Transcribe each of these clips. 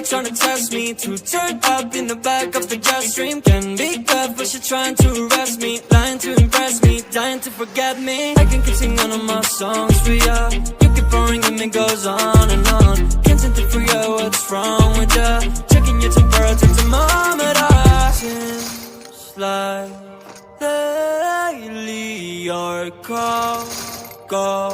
tryna test me. To turn up in the back of the jet stream. Can be good, but she trying to arrest me. Lying to impress me, dying to forget me. I can keep singing all my songs for ya. You keep boring and it goes on and on. Can't seem to figure out what's wrong with ya. Checking your temperature thermometer. Seems like lately your call go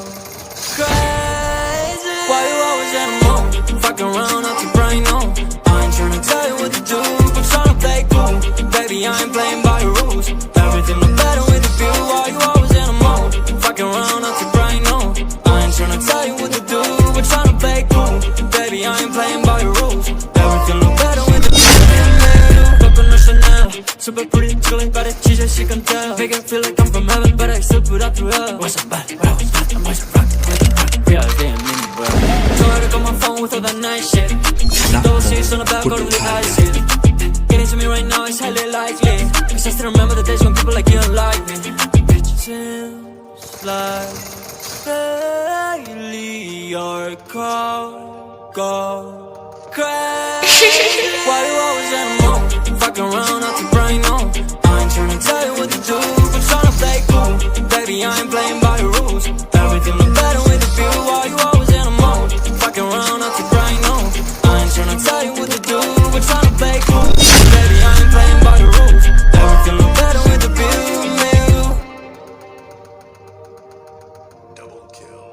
crazy. Why you always in a mood? Fucking around out your brain, no. I ain't tryna tell you what to do, I'm tryna play cool. Baby, I ain't playing by your rules. Everything look better with a view. Why you always in a mood? Fucking around out your brain, no. I ain't tryna tell you what to do, I'm tryna play cool. Baby, I ain't playing by your rules. Everything look better with a view. Coconut Chanel, super pretty, chilling, but it's cheesy, she can tell. Make it feel like I'm from heaven, but I still put up through hell. What's up, bad? What I was bad, I'm always rockin'. Yeah, damn, bro. Told her to call my phone with all that nice shit. Double C's on the back, all of the eyes hit. Getting to me right now is highly likely, cause I still remember the days when people like you don't like me. Seems like lately your call go crazy. Why you always in a mood? Fucking around out your brain, no. I ain't tryna tell you what to do, but tryna play cool. Baby, I ain't playing by your rules. Everything look better with a view. Why you always in a mood? Fucking around out your brain, no. I ain't tryna tell you what to do, but tryna play cool. Baby, I ain't playing by your rules. Everything look better with a view. Double kill.